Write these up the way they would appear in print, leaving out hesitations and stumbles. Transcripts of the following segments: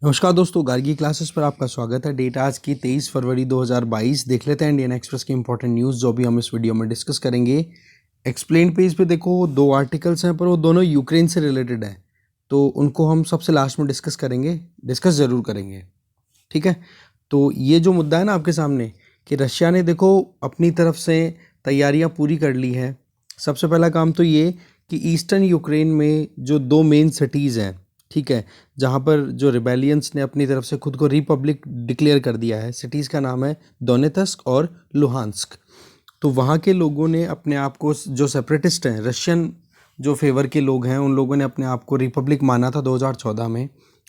नमस्कार दोस्तों, गार्गी क्लासेस पर आपका स्वागत है। डेट आज की 23 फरवरी 2022। देख लेते हैं इंडियन एक्सप्रेस की इंपॉर्टेंट न्यूज़ जो भी हम इस वीडियो में डिस्कस करेंगे। एक्सप्लेन पेज पे देखो दो आर्टिकल्स हैं, पर वो दोनों यूक्रेन से रिलेटेड हैं, तो उनको हम सबसे लास्ट में डिस्कस ज़रूर करेंगे। ठीक है, तो ये जो मुद्दा है ना आपके सामने कि रशिया ने देखो अपनी तरफ से तैयारियां पूरी कर ली है। सबसे पहला काम तो ये कि ईस्टर्न यूक्रेन में जो दो मेन सिटीज़ हैं, ठीक है, जहाँ पर जो रिबेलियंस ने अपनी तरफ से खुद को रिपब्लिक डिक्लेयर कर दिया है, सिटीज़ का नाम है दोनेत्स्क और लुहांस्क। तो वहाँ के लोगों ने अपने आप को, जो सेपरेटिस्ट हैं, रशियन जो फेवर के लोग हैं, उन लोगों ने अपने आप को रिपब्लिक माना था 2014 में,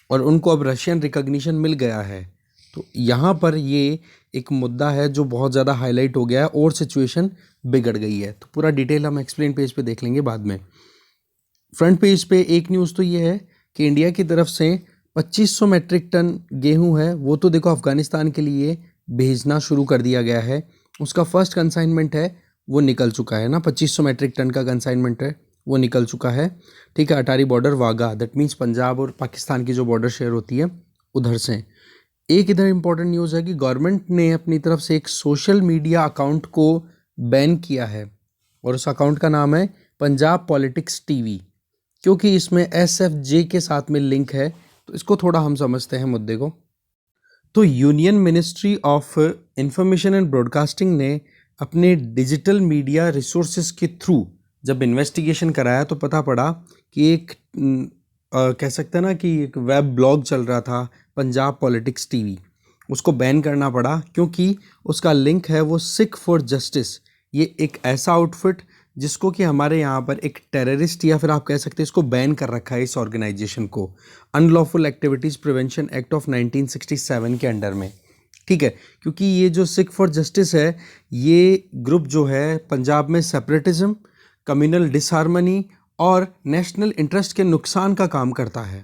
और उनको अब रशियन रिकॉग्निशन मिल गया है। तो यहाँ पर ये एक मुद्दा है जो बहुत ज़्यादा हाईलाइट हो गया है और सिचुएशन बिगड़ गई है। तो पूरा डिटेल हम एक्सप्लेन पेज पे देख लेंगे बाद में। फ्रंट पेज पे एक न्यूज़ तो ये है कि इंडिया की तरफ से 2500 मैट्रिक टन गेहूं है, वो तो देखो अफ़गानिस्तान के लिए भेजना शुरू कर दिया गया है। उसका फर्स्ट कंसाइनमेंट है वो निकल चुका है ना, 2500 मैट्रिक टन का कंसाइनमेंट है वो निकल चुका है। ठीक है, Attari border Wagah, that means Punjab और पाकिस्तान की जो बॉर्डर शेयर होती है उधर से। एक इधर इंपॉर्टेंट न्यूज़ है कि गवर्नमेंट ने अपनी तरफ से एक सोशल मीडिया अकाउंट को बैन किया है, और उस अकाउंट का नाम है पंजाब पॉलिटिक्स टीवी, क्योंकि इसमें SFJ के साथ में लिंक है। तो इसको थोड़ा हम समझते हैं मुद्दे को। तो union ministry of information and broadcasting ने अपने डिजिटल मीडिया रिसोर्सेज के थ्रू जब इन्वेस्टिगेशन कराया तो पता पड़ा कि एक कह सकते हैं ना कि एक वेब ब्लॉग चल रहा था पंजाब पॉलिटिक्स टीवी, उसको बैन करना पड़ा क्योंकि उसका लिंक है वो सिख फॉर जस्टिस। ये एक ऐसा आउटफिट जिसको कि हमारे यहाँ पर एक टेररिस्ट, या फिर आप कह सकते हैं इसको बैन कर रखा है, इस ऑर्गेनाइजेशन को unlawful activities prevention act of 1967 के अंडर में। ठीक है, क्योंकि ये जो सिख फॉर जस्टिस है, ये ग्रुप जो है पंजाब में सेपरेटिज्म, कम्युनल डिसहार्मनी और नेशनल इंटरेस्ट के नुकसान का काम करता है।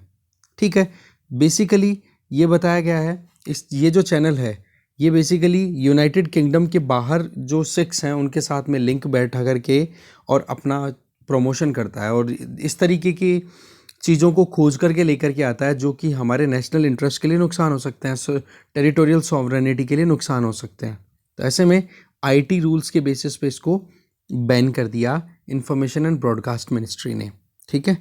ठीक है, बेसिकली ये बताया गया है, ये जो चैनल है ये बेसिकली यूनाइटेड किंगडम के बाहर जो सिख्स हैं उनके साथ में लिंक बैठा करके और अपना प्रमोशन करता है, और इस तरीके की चीज़ों को खोज करके लेकर के आता है जो कि हमारे नेशनल इंटरेस्ट के लिए नुकसान हो सकते हैं, टेरिटोरियल सॉवरेनिटी के लिए नुकसान हो सकते हैं। तो ऐसे में IT रूल्स के बेसिस पे इसको बैन कर दिया इंफॉर्मेशन एंड ब्रॉडकास्ट मिनिस्ट्री ने। ठीक है,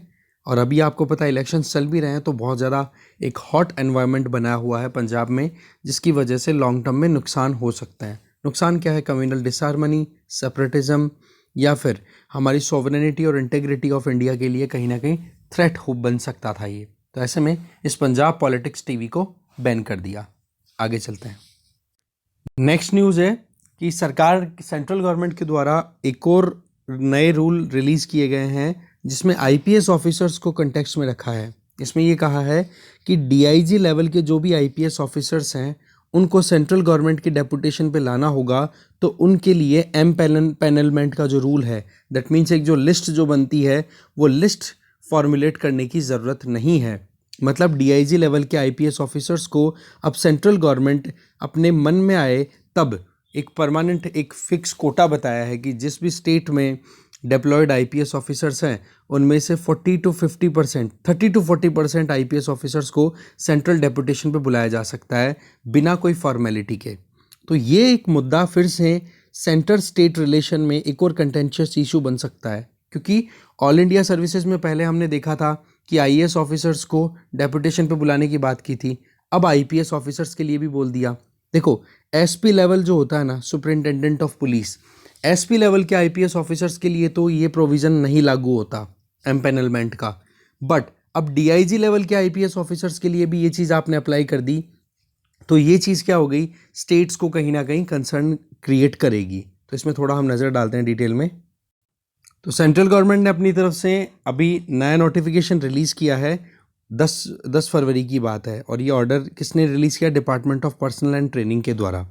और अभी आपको पता है इलेक्शंस चल भी रहे हैं, तो बहुत ज़्यादा एक हॉट एनवायरनमेंट बना हुआ है पंजाब में, जिसकी वजह से लॉन्ग टर्म में नुकसान हो सकता है। नुकसान क्या है? कम्युनल डिसहार्मनी, सेपरेटिज्म, या फिर हमारी सॉवरेनिटी और इंटेग्रिटी ऑफ इंडिया के लिए कहीं ना कहीं थ्रेट हो बन सकता था ये। तो ऐसे में इस पंजाब पॉलिटिक्स टीवी को बैन कर दिया। आगे चलते हैं। नेक्स्ट न्यूज़ है कि सरकार, सेंट्रल गवर्नमेंट के द्वारा एक और नए रूल रिलीज़ किए गए हैं जिसमें IPS ऑफिसर्स को कंटेक्स्ट में रखा है। इसमें ये कहा है कि DIG लेवल के जो भी IPS ऑफिसर्स हैं उनको सेंट्रल गवर्नमेंट की डेपुटेशन पे लाना होगा, तो उनके लिए पैनलमेंट का जो रूल है, दैट मीन्स एक जो लिस्ट जो बनती है वो लिस्ट फॉर्मुलेट करने की ज़रूरत नहीं है। मतलब DIG लेवल के IPS ऑफिसर्स को अब सेंट्रल गवर्नमेंट अपने मन में आए तब एक परमानेंट, एक फिक्स कोटा बताया है कि जिस भी स्टेट में डिप्लॉयड IPS ऑफिसर्स हैं उनमें से 40 to 50%, 30 to 40% IPS ऑफिसर्स को सेंट्रल डेपुटेशन पे बुलाया जा सकता है बिना कोई फॉर्मेलिटी के। तो ये एक मुद्दा फिर से सेंटर स्टेट रिलेशन में एक और कंटेंशियस इशू बन सकता है, क्योंकि ऑल इंडिया सर्विसेज में पहले हमने देखा था कि IAS ऑफिसर्स को डेपुटेशन पे बुलाने की बात की थी, अब IPS ऑफिसर्स के लिए भी बोल दिया। देखो, SP लेवल जो होता है ना, superintendent of police, SP level के IPS ऑफिसर्स के लिए तो ये प्रोविज़न नहीं लागू होता एम्पैनलमेंट का, बट अब DIG लेवल के IPS ऑफिसर्स के लिए भी ये चीज़ आपने अप्लाई कर दी, तो ये चीज़ क्या हो गई, स्टेट्स को कहीं ना कहीं कंसर्न क्रिएट करेगी। तो इसमें थोड़ा हम नज़र डालते हैं डिटेल में। तो सेंट्रल गवर्नमेंट ने अपनी तरफ से अभी नया नोटिफिकेशन रिलीज़ किया है, 10 फरवरी की बात है, और ये ऑर्डर किसने रिलीज़ किया? Department of personal and training के द्वारा,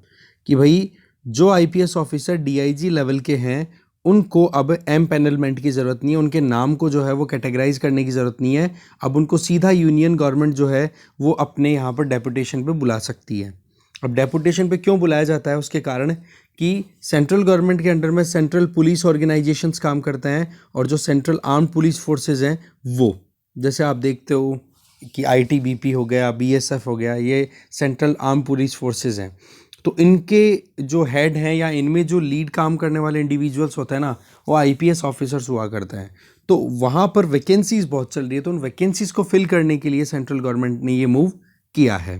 कि भाई जो IPS ऑफिसर DIG लेवल के हैं उनको अब पैनलमेंट की ज़रूरत नहीं है, उनके नाम को जो है वो कैटेगराइज करने की ज़रूरत नहीं है। अब उनको सीधा यूनियन गवर्नमेंट जो है वो अपने यहाँ पर डेपुटेशन पे बुला सकती है। अब डेपुटेशन पे क्यों बुलाया जाता है? उसके कारण कि सेंट्रल गवर्नमेंट के अंडर में सेंट्रल पुलिस ऑर्गेनाइजेशंस काम करते हैं, और जो सेंट्रल आर्म्ड पुलिस फोर्सेज हैं वो, जैसे आप देखते हो कि आईटीबीपी हो गया, बीएसएफ हो गया, ये सेंट्रल आर्म पुलिस फोर्सेस हैं। तो इनके जो हेड हैं या इनमें जो लीड काम करने वाले इंडिविजुअल्स होते हैं ना, वो आईपीएस ऑफिसर्स हुआ करते हैं। तो वहाँ पर वैकेंसीज बहुत चल रही है, तो उन वैकेंसीज को फिल करने के लिए सेंट्रल गवर्नमेंट ने ये मूव किया है।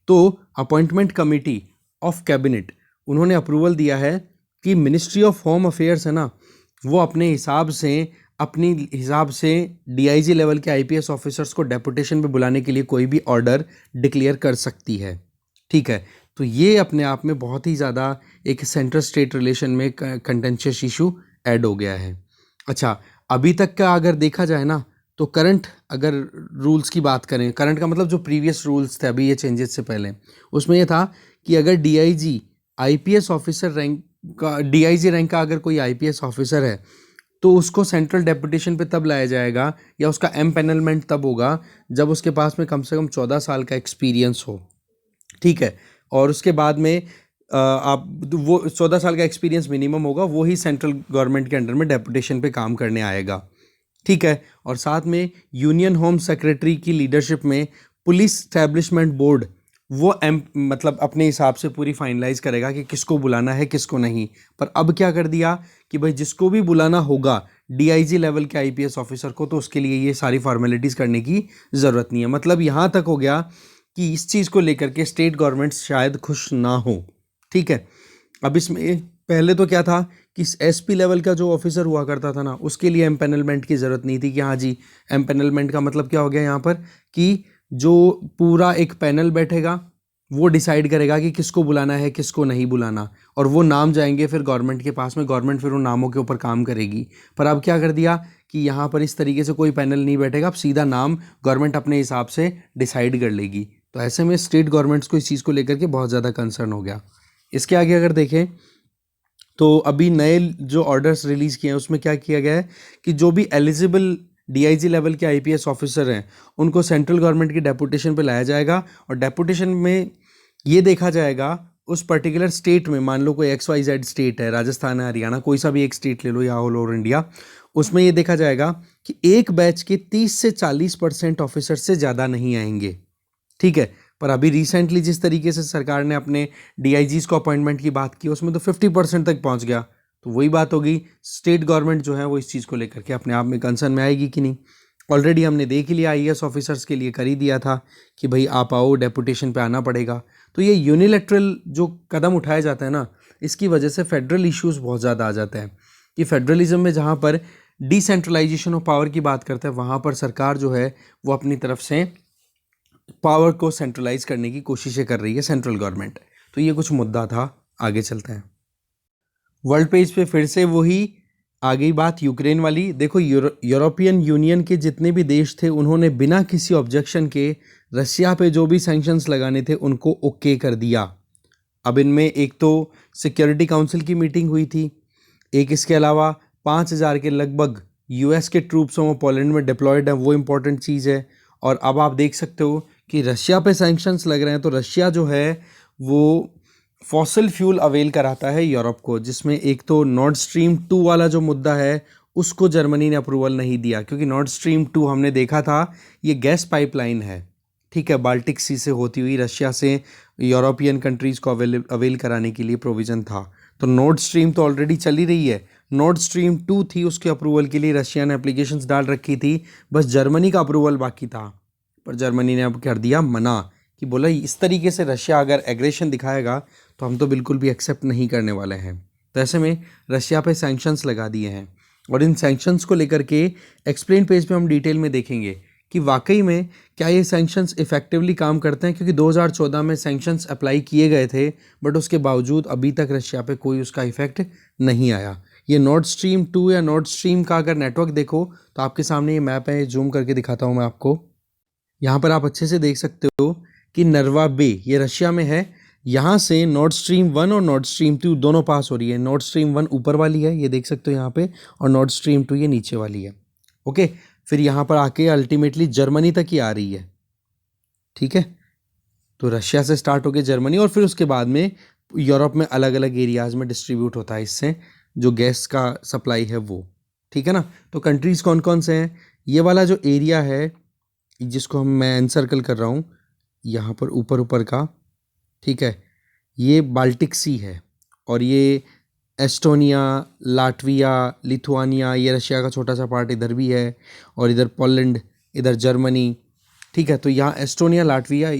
तो अपॉइंटमेंट कमेटी ऑफ कैबिनेट, उन्होंने अप्रूवल दिया है कि मिनिस्ट्री ऑफ होम अफेयर्स है ना, वो अपने हिसाब से डीआईजी लेवल के आईपीएस ऑफिसर्स को डेपुटेशन पे बुलाने के लिए कोई भी ऑर्डर डिक्लेयर कर सकती है। ठीक है, तो ये अपने आप में बहुत ही ज़्यादा एक सेंट्रल स्टेट रिलेशन में कंटेंशियस इशू ऐड हो गया है। अच्छा, अभी तक का अगर देखा जाए ना, तो करंट अगर रूल्स की बात करें, करंट का मतलब जो प्रीवियस रूल्स थे अभी ये चेंजेस से पहले, उसमें ये था कि अगर डीआईजी आईपीएस ऑफिसर रैंक का, डीआईजी रैंक का अगर कोई आईपीएस ऑफिसर है, तो उसको सेंट्रल डेपुटेशन पे तब लाया जाएगा या उसका एम्पैनलमेंट तब होगा जब उसके पास में कम से कम 14 साल का एक्सपीरियंस हो। ठीक है, और उसके बाद में आप वो 14 साल का एक्सपीरियंस मिनिमम होगा, वो ही सेंट्रल गवर्नमेंट के अंडर में डेपुटेशन पे काम करने आएगा। ठीक है, और साथ में यूनियन होम सेक्रेटरी की लीडरशिप में पुलिस स्टैब्लिशमेंट बोर्ड वो मतलब अपने हिसाब से पूरी फाइनलाइज करेगा कि किसको बुलाना है किसको नहीं। पर अब क्या कर दिया कि भाई जिसको भी बुलाना होगा डीआईजी लेवल के आईपीएस ऑफिसर को, तो उसके लिए ये सारी फॉर्मेलिटीज़ करने की ज़रूरत नहीं है। मतलब यहाँ तक हो गया कि इस चीज़ को लेकर के स्टेट गवर्नमेंट्स शायद खुश ना हो। ठीक है, अब इसमें पहले तो क्या था कि एसपी लेवल का जो ऑफिसर हुआ करता था ना, उसके लिए एम्पैनलमेंट की ज़रूरत नहीं थी कि हाँ जी, एम्पैनलमेंट का मतलब क्या हो गया यहाँ पर कि जो पूरा एक पैनल बैठेगा वो डिसाइड करेगा कि किसको बुलाना है किसको नहीं बुलाना, और वो नाम जाएंगे फिर गवर्नमेंट के पास में, गवर्नमेंट फिर उन नामों के ऊपर काम करेगी। पर अब क्या कर दिया कि यहाँ पर इस तरीके से कोई पैनल नहीं बैठेगा, अब सीधा नाम गवर्नमेंट अपने हिसाब से डिसाइड कर लेगी। तो ऐसे में स्टेट गवर्नमेंट्स को इस चीज़ को लेकर के बहुत ज़्यादा कंसर्न हो गया। इसके आगे अगर देखें तो अभी नए जो ऑर्डर्स रिलीज़ किए हैं उसमें क्या किया गया है कि जो भी एलिजिबल डीआईजी लेवल के आईपीएस ऑफिसर हैं उनको सेंट्रल गवर्नमेंट की डेपुटेशन पे लाया जाएगा, और डेपुटेशन में ये देखा जाएगा उस पर्टिकुलर स्टेट में, मान लो कोई XYZ स्टेट है, राजस्थान है, हरियाणा, कोई सा भी एक स्टेट ले लो या ऑल ओवर इंडिया, उसमें ये देखा जाएगा कि एक बैच के 30 से 40% ऑफिसर से ज़्यादा नहीं आएंगे। ठीक है, पर अभी रिसेंटली जिस तरीके से सरकार ने अपने डीआईजीज को अपॉइंटमेंट की बात की उसमें तो 50% तक पहुंच गया। तो वही बात होगी, स्टेट गवर्नमेंट जो है वो इस चीज़ को लेकर के अपने आप में कंसर्न में आएगी कि नहीं। ऑलरेडी हमने देख ही लिया, आईएएस ऑफिसर्स के लिए कर ही दिया था कि भाई आप आओ, डेपुटेशन पे आना पड़ेगा। तो ये यूनिलैटरल जो कदम उठाया जाता है ना, इसकी वजह से फेडरल इश्यूज़ बहुत ज़्यादा आ जाते हैं कि फेडरलिज्म में जहाँ पर डिसेंट्रलाइजेशन ऑफ पावर की बात करते हैं, वहाँ पर सरकार जो है वो अपनी तरफ से पावर को सेंट्रलाइज करने की कोशिशें कर रही है सेंट्रल गवर्नमेंट। तो ये कुछ मुद्दा था, आगे चलते हैं। वर्ल्ड पेज पे फिर से वही आ गई बात यूक्रेन वाली। देखो, यूरोपियन यूनियन के जितने भी देश थे उन्होंने बिना किसी ऑब्जेक्शन के रशिया पे जो भी सैंक्शंस लगाने थे उनको ओके कर दिया। अब इनमें एक तो सिक्योरिटी काउंसिल की मीटिंग हुई थी, एक इसके अलावा 5,000 के लगभग यूएस के ट्रूप्स हैं वो पोलैंड में डिप्लॉयड है, वो इम्पोर्टेंट चीज़ है। और अब आप देख सकते हो कि रशिया पे सैंक्शंस लग रहे हैं, तो रशिया जो है वो फॉसिल फ्यूल अवेल कराता है यूरोप को, जिसमें एक तो नॉर्ड स्ट्रीम 2 वाला जो मुद्दा है उसको जर्मनी ने अप्रूवल नहीं दिया, क्योंकि नॉर्ड स्ट्रीम 2 हमने देखा था ये गैस पाइपलाइन है। ठीक है, बाल्टिक सी से होती हुई रशिया से यूरोपियन कंट्रीज़ को अवेल कराने के लिए प्रोविज़न था। तो नॉर्ड स्ट्रीम तो ऑलरेडी चली रही है, नॉर्ड स्ट्रीम 2 थी, उसके अप्रूवल के लिए रशिया ने एप्लीकेशंस डाल रखी थी, बस जर्मनी का अप्रूवल बाकी था। पर जर्मनी ने अब कर दिया मना, कि बोला इस तरीके से रशिया अगर एग्रेशन दिखाएगा तो हम तो बिल्कुल भी एक्सेप्ट नहीं करने वाले हैं। तो ऐसे में रशिया पे सैंक्शंस लगा दिए हैं, और इन सैंक्शंस को लेकर के एक्सप्लेन पेज पे हम डिटेल में देखेंगे कि वाकई में क्या ये सैंक्शंस इफेक्टिवली काम करते हैं, क्योंकि 2014 में सैंक्शंस अप्लाई किए गए थे, बट उसके बावजूद अभी तक रशिया पे कोई उसका इफेक्ट नहीं आया। ये नॉर्ड स्ट्रीम 2 या नॉर्ड स्ट्रीम का अगर नेटवर्क देखो तो आपके सामने ये मैप है, जूम करके दिखाता हूँ मैं आपको। यहाँ पर आप अच्छे से देख सकते हो कि नर्वा बे ये रशिया में है, यहाँ से नॉर्ड स्ट्रीम 1 और नॉर्ड स्ट्रीम 2 दोनों पास हो रही है। नॉर्ड स्ट्रीम 1 ऊपर वाली है, ये देख सकते हो यहाँ पे, और नॉर्ड स्ट्रीम 2 ये नीचे वाली है। ओके, फिर यहाँ पर आके अल्टीमेटली जर्मनी तक ही आ रही है। ठीक है, तो रशिया से स्टार्ट होकर जर्मनी, और फिर उसके बाद में यूरोप में अलग अलग एरियाज़ में डिस्ट्रीब्यूट होता है इससे जो गैस का सप्लाई है वो। ठीक है ना, तो कंट्रीज़ कौन कौन से हैं, ये वाला जो एरिया है जिसको मैं एनसर्कल कर रहा हूँ यहाँ पर ऊपर ऊपर का, ठीक है, ये बाल्टिक सी है और ये एस्टोनिया, लाटविया, लिथुआनिया, ये रशिया का छोटा सा पार्ट इधर भी है और इधर पोलैंड, इधर जर्मनी, ठीक है। तो यहाँ एस्टोनिया, लाटविया,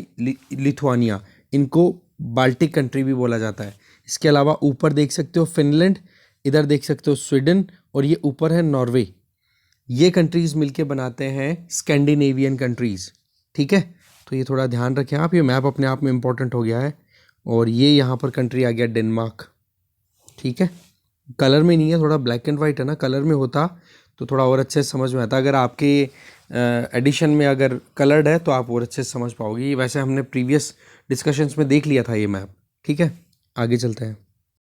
लिथुआनिया, इनको बाल्टिक कंट्री भी बोला जाता है। इसके अलावा ऊपर देख सकते हो फिनलैंड, इधर देख सकते हो स्वीडन और ये ऊपर है नॉर्वे। ये कंट्रीज़ मिलके बनाते हैं स्कैंडिनेवियन कंट्रीज़, ठीक है। तो ये थोड़ा ध्यान रखें आप, ये मैप अपने आप में इम्पोर्टेंट हो गया है। और ये यहाँ पर कंट्री आ गया डेनमार्क, ठीक है। कलर में नहीं है, थोड़ा ब्लैक एंड वाइट है ना, कलर में होता तो थोड़ा और अच्छे से समझ में आता। अगर आपके एडिशन में अगर कलर्ड है तो आप और अच्छे से समझ पाओगे। वैसे हमने प्रीवियस डिस्कशंस में देख लिया था ये मैप, ठीक है। आगे चलते हैं।